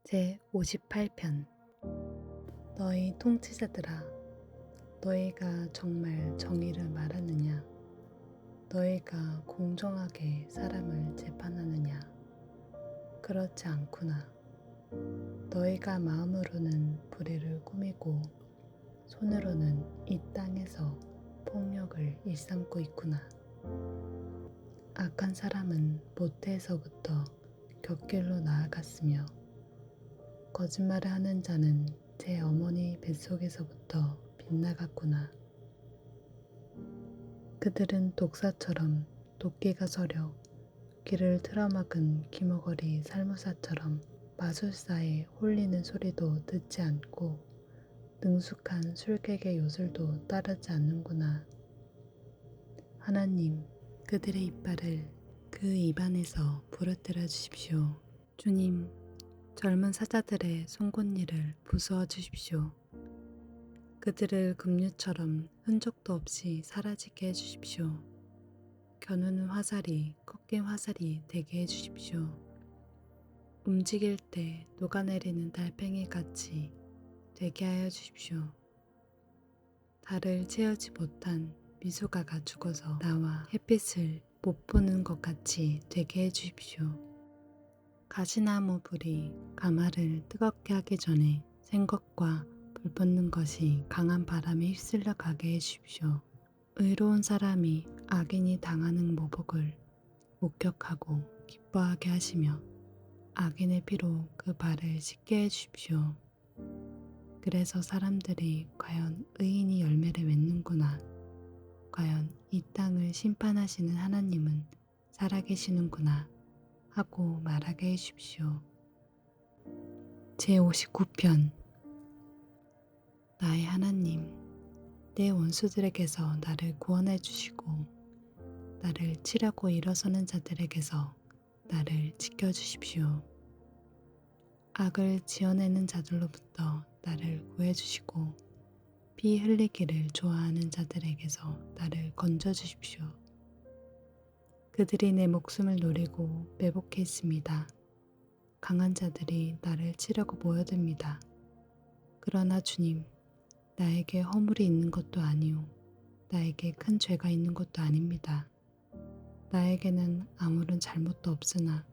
제58편. 너희 통치자들아, 너희가 정말 정의를 말하느냐? 너희가 공정하게 사람을 재판하느냐? 그렇지 않구나. 너희가 마음으로는 불의를 꾸미고 손으로는 이 땅에서 폭력을 일삼고 있구나. 악한 사람은 모태에서부터 곁길로 나아갔으며 거짓말을 하는 자는 제 어머니 뱃속에서부터 빗나갔구나. 그들은 독사처럼 도끼가 서려 귀를 틀어막은 기머거리 살무사처럼 마술사의 홀리는 소리도 듣지 않고 능숙한 술객의 요술도 따르지 않는구나. 하나님, 그들의 이빨을 그 입안에서 부러뜨려 주십시오. 주님, 젊은 사자들의 송곳니를 부수어 주십시오. 그들을 급류처럼 흔적도 없이 사라지게 해주십시오. 겨누는 화살이 꺾인 화살이 되게 해주십시오. 움직일 때 녹아내리는 달팽이 같이 되게 하여 주십시오. 달을 채우지 못한 미숙아가 죽어서 나와 햇빛을 못 보는 것 같이 되게 해주십시오. 가시나무 불이 가마를 뜨겁게 하기 전에 생것과 불 붙는 것이 강한 바람에 휩쓸려 가게 해주십시오. 의로운 사람이 악인이 당하는 모복을 목격하고 기뻐하게 하시며 악인의 피로 그 발을 씻게 해주십시오. 그래서 사람들이 과연 의인이 열매를 맺는구나. 과연 이 땅을 심판하시는 하나님은 살아계시는구나 하고 말하게 해주십시오. 제59편. 나의 하나님, 내 원수들에게서 나를 구원해 주시고 나를 치려고 일어서는 자들에게서 나를 지켜주십시오. 악을 지어내는 자들로부터 나를 구해주시고 피 흘리기를 좋아하는 자들에게서 나를 건져주십시오. 그들이 내 목숨을 노리고 매복해 있습니다. 강한 자들이 나를 치려고 모여듭니다. 그러나 주님, 나에게 허물이 있는 것도 아니오 나에게 큰 죄가 있는 것도 아닙니다. 나에게는 아무런 잘못도 없으나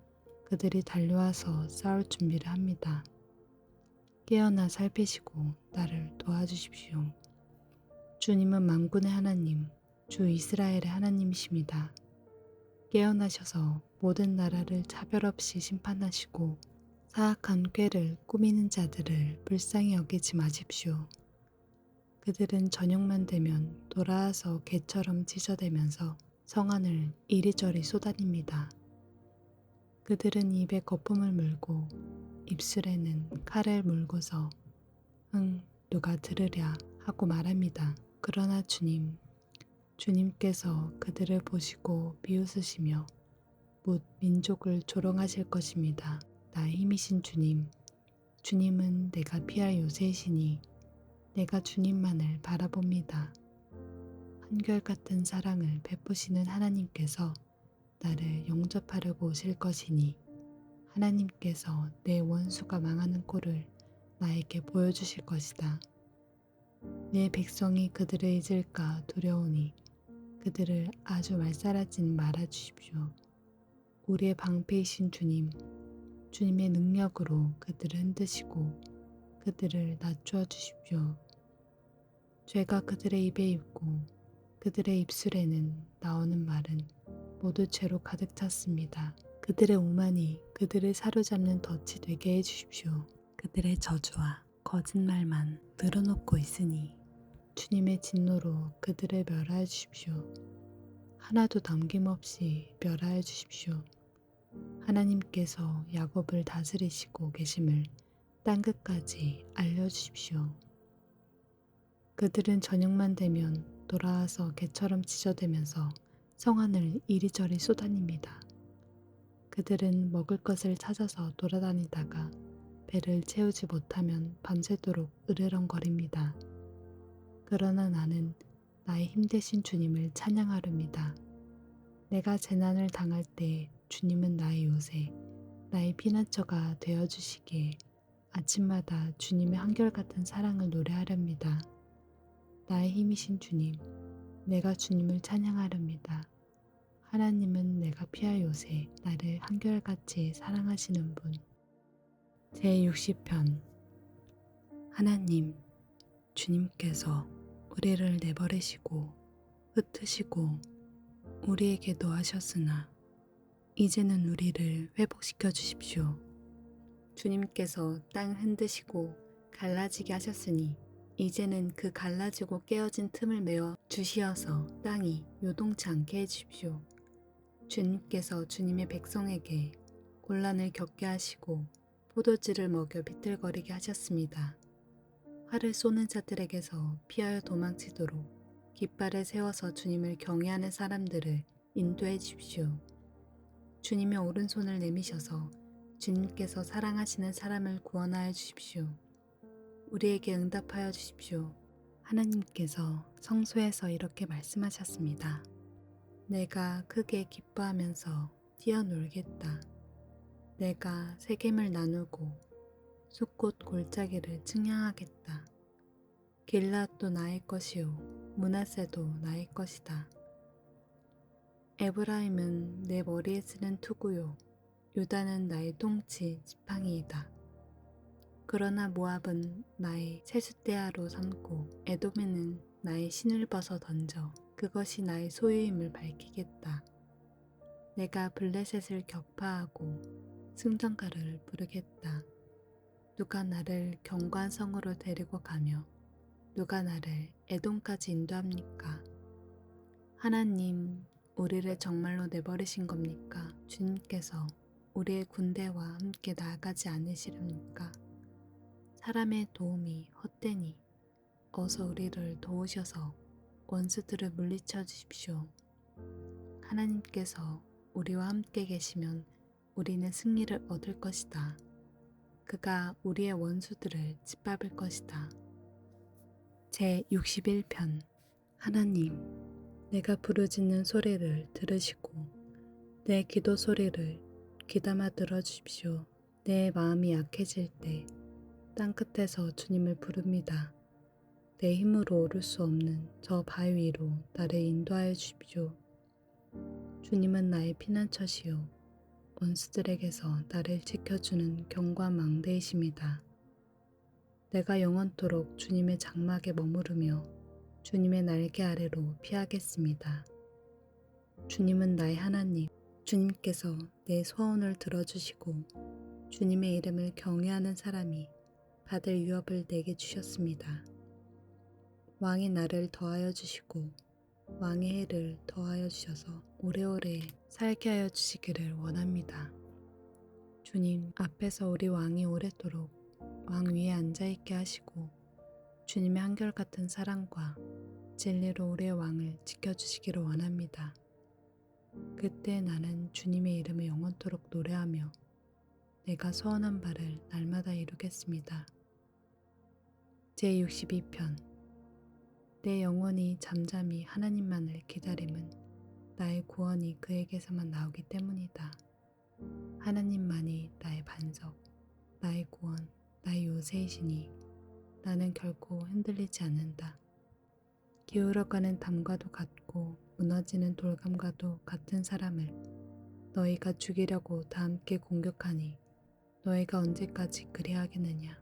그들이 달려와서 싸울 준비를 합니다. 깨어나 살피시고 나를 도와주십시오. 주님은 만군의 하나님, 주 이스라엘의 하나님이십니다. 깨어나셔서 모든 나라를 차별 없이 심판하시고 사악한 꾀를 꾸미는 자들을 불쌍히 여기지 마십시오. 그들은 저녁만 되면 돌아와서 개처럼 찢어대면서 성안을 이리저리 쏟아냅니다. 그들은 입에 거품을 물고 입술에는 칼을 물고서 누가 들으랴 하고 말합니다. 그러나 주님께서 그들을 보시고 비웃으시며 뭇 민족을 조롱하실 것입니다. 나의 힘이신 주님은 내가 피할 요새이시니 내가 주님만을 바라봅니다. 한결같은 사랑을 베푸시는 하나님께서 나를 영접하려고 오실 것이니 하나님께서 내 원수가 망하는 꼴을 나에게 보여주실 것이다. 내 백성이 그들을 잊을까 두려우니 그들을 아주 말살하진 말아주십시오. 우리의 방패이신 주님의 능력으로 그들을 흔드시고 그들을 낮추어 주십시오. 죄가 그들의 입에 있고 그들의 입술에는 나오는 말은 모두 죄로 가득 찼습니다. 그들의 오만이 그들을 사로잡는 덫이 되게 해주십시오. 그들의 저주와 거짓말만 늘어놓고 있으니 주님의 진노로 그들을 멸하여 주십시오. 하나도 남김없이 멸하여 주십시오. 하나님께서 야곱을 다스리시고 계심을 땅끝까지 알려주십시오. 그들은 저녁만 되면 돌아와서 개처럼 찢어대면서 성안을 이리저리 쏟아냅니다. 그들은 먹을 것을 찾아서 돌아다니다가 배를 채우지 못하면 밤새도록 으르렁거립니다. 그러나 나는 나의 힘되신 주님을 찬양하렵니다. 내가 재난을 당할 때 주님은 나의 요새, 나의 피난처가 되어주시기에 아침마다 주님의 한결같은 사랑을 노래하렵니다. 나의 힘이신 주님, 내가 주님을 찬양하렵니다. 하나님은 내가 피할 요새 나를 한결같이 사랑하시는 분. 제60편. 하나님, 주님께서 우리를 내버리시고 흩으시고 우리에게도 하셨으나 이제는 우리를 회복시켜 주십시오. 주님께서 땅을 흔드시고 갈라지게 하셨으니 이제는 그 갈라지고 깨어진 틈을 메워 주시어서 땅이 요동치 않게 해주십시오. 주님께서 주님의 백성에게 곤란을 겪게 하시고 포도주를 먹여 비틀거리게 하셨습니다. 활을 쏘는 자들에게서 피하여 도망치도록 깃발을 세워서 주님을 경외하는 사람들을 인도해 주십시오. 주님의 오른손을 내미셔서 주님께서 사랑하시는 사람을 구원하여 주십시오. 우리에게 응답하여 주십시오. 하나님께서 성소에서 이렇게 말씀하셨습니다. 내가 크게 기뻐하면서 뛰어놀겠다. 내가 세겜을 나누고 숲꽃 골짜기를 측량하겠다. 길앗도 나의 것이요 므낫세도 나의 것이다. 에브라임은 내 머리에 쓰는 투구요 유다는 나의 통치 지팡이이다. 그러나 모압은 나의 세숫대야로 삼고 에돔에는 나의 신을 벗어 던져 그것이 나의 소유임을 밝히겠다. 내가 블레셋을 격파하고 승전가를 부르겠다. 누가 나를 견고한 성으로 데리고 가며 누가 나를 에돔까지 인도합니까? 하나님, 우리를 정말로 내버리신 겁니까? 주님께서 우리의 군대와 함께 나아가지 않으시렵니까? 사람의 도움이 헛되니 어서 우리를 도우셔서 원수들을 물리쳐 주십시오. 하나님께서 우리와 함께 계시면 우리는 승리를 얻을 것이다. 그가 우리의 원수들을 짓밟을 것이다. 제61편. 하나님, 내가 부르짖는 소리를 들으시고 내 기도 소리를 귀담아 들어주십시오. 내 마음이 약해질 때 땅끝에서 주님을 부릅니다. 내 힘으로 오를 수 없는 저 바위 위로 나를 인도하여 주십시오. 주님은 나의 피난처시요 원수들에게서 나를 지켜주는 견고한 망대이십니다. 내가 영원토록 주님의 장막에 머무르며 주님의 날개 아래로 피하겠습니다. 주님은 나의 하나님, 주님께서 내 소원을 들어주시고 주님의 이름을 경외하는 사람이 받을 유업을 내게 주셨습니다. 왕이 나를 더하여 주시고 왕의 해를 더하여 주셔서 오래오래 살게 하여 주시기를 원합니다. 주님 앞에서 우리 왕이 오랫도록 왕 위에 앉아있게 하시고 주님의 한결같은 사랑과 진리로 우리의 왕을 지켜주시기를 원합니다. 그때 나는 주님의 이름을 영원토록 노래하며 내가 소원한 바를 날마다 이루겠습니다. 제62편. 내 영혼이 잠잠히 하나님만을 기다림은 나의 구원이 그에게서만 나오기 때문이다. 하나님만이 나의 반석, 나의 구원, 나의 요새이시니 나는 결코 흔들리지 않는다. 기울어가는 담과도 같고 무너지는 돌감과도 같은 사람을 너희가 죽이려고 다 함께 공격하니 너희가 언제까지 그리하겠느냐.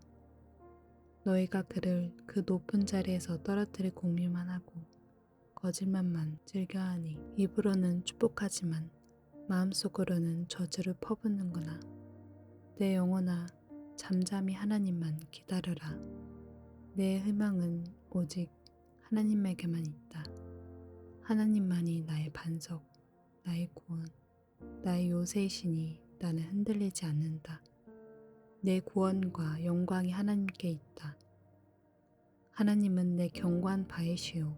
너희가 그를 그 높은 자리에서 떨어뜨릴 공유만 하고 거짓말만 즐겨하니 입으로는 축복하지만 마음속으로는 저주를 퍼붓는구나. 내 영혼아, 잠잠히 하나님만 기다려라. 내 희망은 오직 하나님에게만 있다. 하나님만이 나의 반석, 나의 구원, 나의 요새이시니 나는 흔들리지 않는다. 내 구원과 영광이 하나님께 있다. 하나님은 내 견고한 바위시요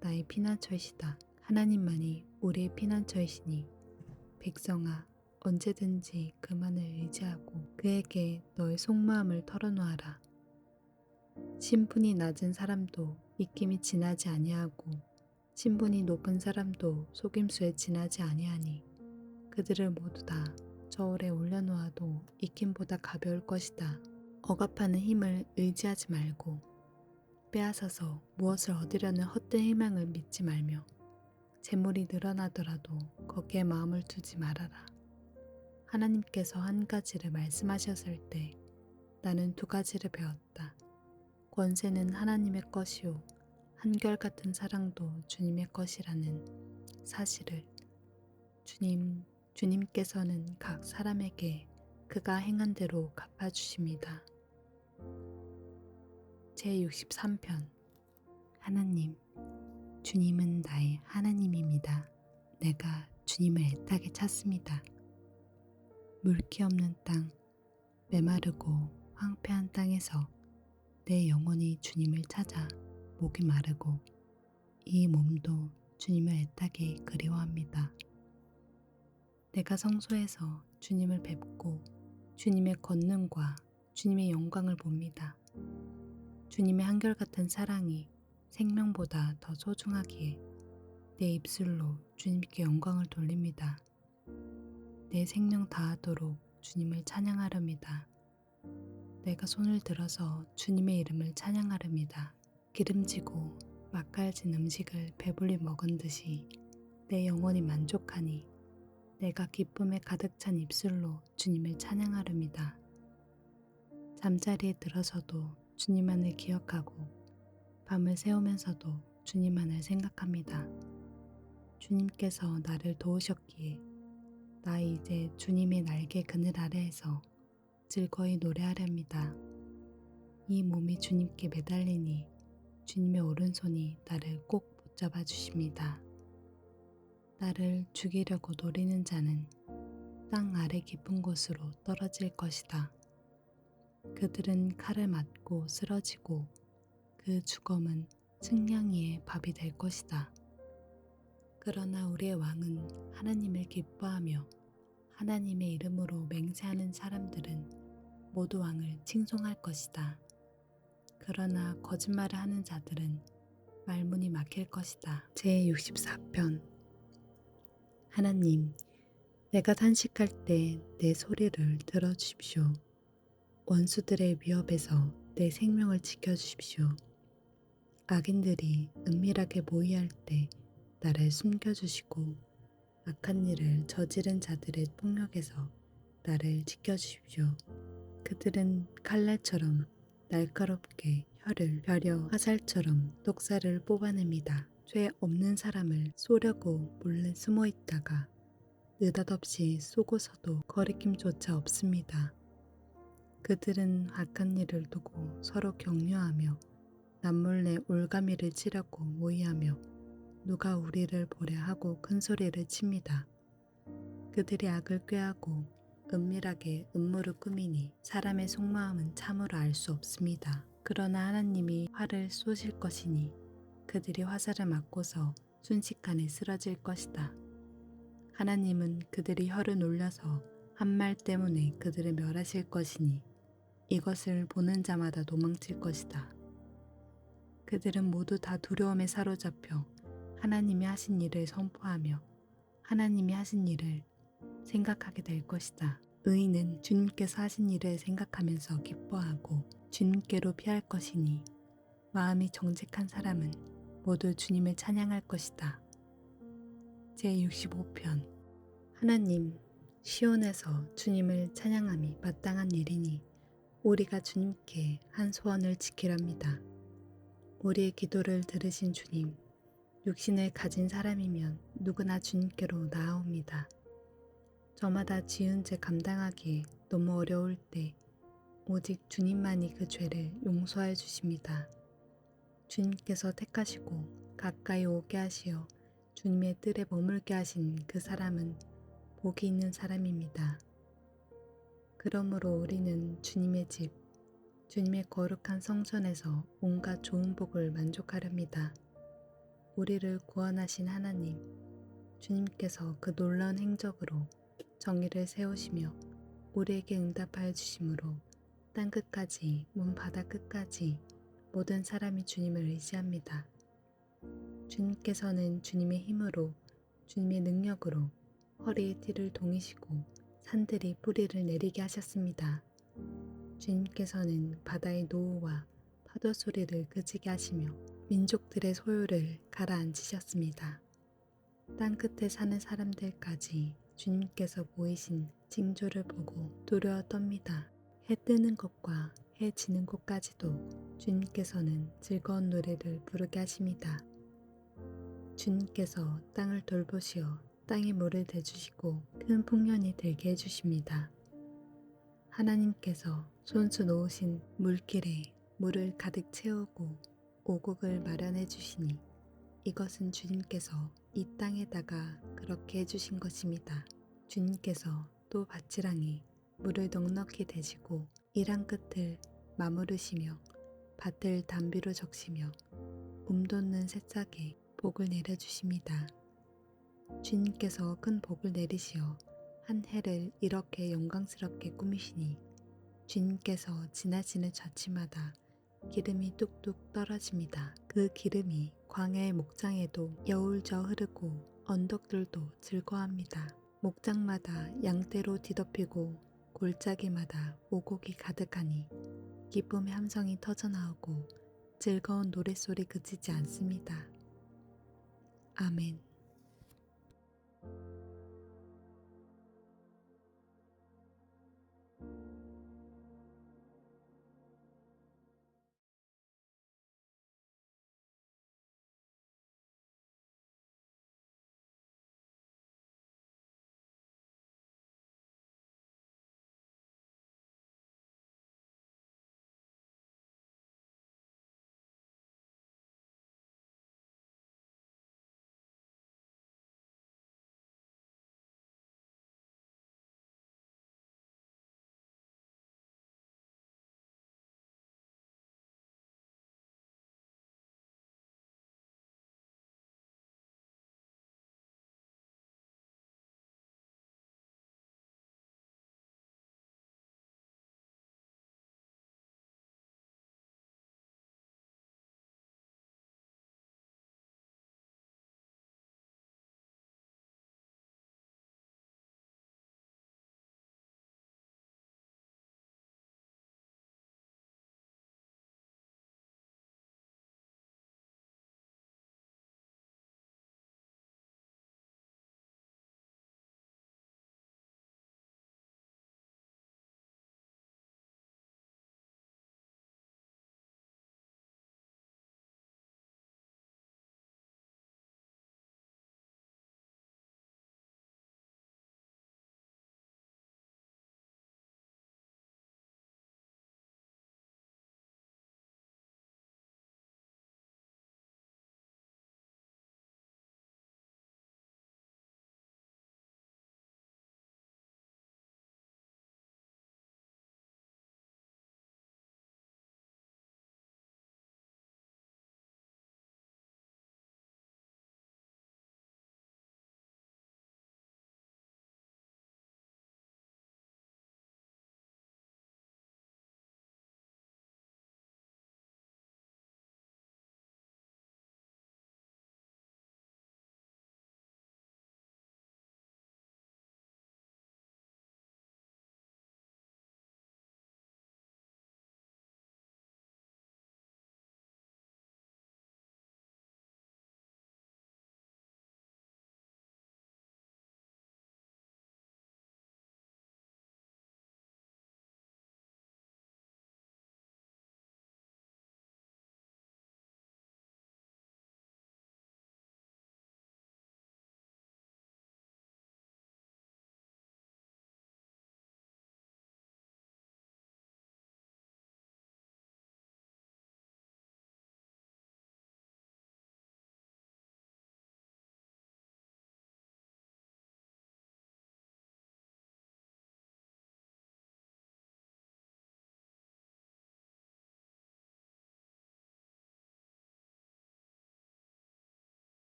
나의 피난처이시다. 하나님만이 우리의 피난처이시니 백성아, 언제든지 그만을 의지하고 그에게 너의 속마음을 털어놓아라. 신분이 낮은 사람도 입김이 지나지 아니하고 신분이 높은 사람도 속임수에 지나지 아니하니 그들을 모두 다 저울에 올려놓아도 입김보다 가벼울 것이다. 억압하는 힘을 의지하지 말고 빼앗아서 무엇을 얻으려는 헛된 희망을 믿지 말며 재물이 늘어나더라도 거기에 마음을 두지 말아라. 하나님께서 한 가지를 말씀하셨을 때 나는 두 가지를 배웠다. 권세는 하나님의 것이요 한결같은 사랑도 주님의 것이라는 사실을. 주님께서는 각 사람에게 그가 행한 대로 갚아주십니다. 제63편. 하나님, 주님은 나의 하나님입니다. 내가 주님을 애타게 찾습니다. 물기 없는 땅, 메마르고 황폐한 땅에서 내 영혼이 주님을 찾아 목이 마르고 이 몸도 주님을 애타게 그리워합니다. 내가 성소에서 주님을 뵙고 주님의 권능과 주님의 영광을 봅니다. 주님의 한결같은 사랑이 생명보다 더 소중하기에 내 입술로 주님께 영광을 돌립니다. 내 생명 다하도록 주님을 찬양하렵니다. 내가 손을 들어서 주님의 이름을 찬양하렵니다. 기름지고 맛깔진 음식을 배불리 먹은 듯이 내 영혼이 만족하니 내가 기쁨에 가득 찬 입술로 주님을 찬양하렵니다. 잠자리에 들어서도 주님만을 기억하고 밤을 새우면서도 주님만을 생각합니다. 주님께서 나를 도우셨기에 나 이제 주님의 날개 그늘 아래에서 즐거이 노래하렵니다. 이 몸이 주님께 매달리니 주님의 오른손이 나를 꼭 붙잡아 주십니다. 나를 죽이려고 노리는 자는 땅 아래 깊은 곳으로 떨어질 것이다. 그들은 칼을 맞고 쓰러지고 그 죽음은 측량이의 밥이 될 것이다. 그러나 우리의 왕은 하나님을 기뻐하며 하나님의 이름으로 맹세하는 사람들은 모두 왕을 칭송할 것이다. 그러나 거짓말을 하는 자들은 말문이 막힐 것이다. 제64편. 하나님, 내가 탄식할 때 내 소리를 들어주십시오. 원수들의 위협에서 내 생명을 지켜주십시오. 악인들이 은밀하게 모의할 때 나를 숨겨주시고 악한 일을 저지른 자들의 폭력에서 나를 지켜주십시오. 그들은 칼날처럼 날카롭게 혀를 벼려 화살처럼 독살을 뽑아냅니다. 죄 없는 사람을 쏘려고 몰래 숨어 있다가 느닷없이 쏘고서도 거리낌조차 없습니다. 그들은 악한 일을 두고 서로 격려하며 남몰래 올가미를 치려고 모의하며 누가 우리를 보려 하고 큰 소리를 칩니다. 그들이 악을 꾀하고 은밀하게 음모를 꾸미니 사람의 속마음은 참으로 알 수 없습니다. 그러나 하나님이 활을 쏘실 것이니 그들이 화살을 맞고서 순식간에 쓰러질 것이다. 하나님은 그들이 혀를 놀려서 한 말 때문에 그들을 멸하실 것이니 이것을 보는 자마다 도망칠 것이다. 그들은 모두 다 두려움에 사로잡혀 하나님이 하신 일을 선포하며 하나님이 하신 일을 생각하게 될 것이다. 의인은 주님께서 하신 일을 생각하면서 기뻐하고 주님께로 피할 것이니 마음이 정직한 사람은 모두 주님을 찬양할 것이다. 제65편. 하나님, 시온에서 주님을 찬양함이 마땅한 일이니 우리가 주님께 한 소원을 지키랍니다. 우리의 기도를 들으신 주님, 육신을 가진 사람이면 누구나 주님께로 나아옵니다. 저마다 지은 죄 감당하기에 너무 어려울 때 오직 주님만이 그 죄를 용서해 주십니다. 주님께서 택하시고 가까이 오게 하시어 주님의 뜰에 머물게 하신 그 사람은 복이 있는 사람입니다. 그러므로 우리는 주님의 집, 주님의 거룩한 성전에서 온갖 좋은 복을 만족하렵니다. 우리를 구원하신 하나님, 주님께서 그 놀라운 행적으로 정의를 세우시며 우리에게 응답하여 주심으로 땅끝까지 먼 바다 끝까지 모든 사람이 주님을 의지합니다. 주님께서는 주님의 힘으로 주님의 능력으로 허리에 띠를 동이시고 산들이 뿌리를 내리게 하셨습니다. 주님께서는 바다의 노호와 파도 소리를 그치게 하시며 민족들의 소요를 가라앉히셨습니다. 땅 끝에 사는 사람들까지 주님께서 보이신 징조를 보고 두려워 떱니다. 해 뜨는 곳과 해 지는 곳까지도 주님께서는 즐거운 노래를 부르게 하십니다. 주님께서 땅을 돌보시어 땅에 물을 대주시고 큰 풍년이 들게 해주십니다. 하나님께서 손수 놓으신 물길에 물을 가득 채우고 오곡을 마련해 주시니 이것은 주님께서 이 땅에다가 그렇게 해주신 것입니다. 주님께서 또 밭지랑에 물을 넉넉히 대시고 이랑 끝을 마무르시며 밭을 담비로 적시며 돋는 새싹에 복을 내려주십니다. 주님께서 큰 복을 내리시어 한 해를 이렇게 영광스럽게 꾸미시니 주님께서 지나시는 좌치마다 기름이 뚝뚝 떨어집니다. 그 기름이 광야의 목장에도 여울져 흐르고 언덕들도 즐거워합니다. 목장마다 양떼로 뒤덮이고 골짜기마다 오곡이 가득하니 기쁨의 함성이 터져나오고 즐거운 노랫소리 그치지 않습니다. 아멘.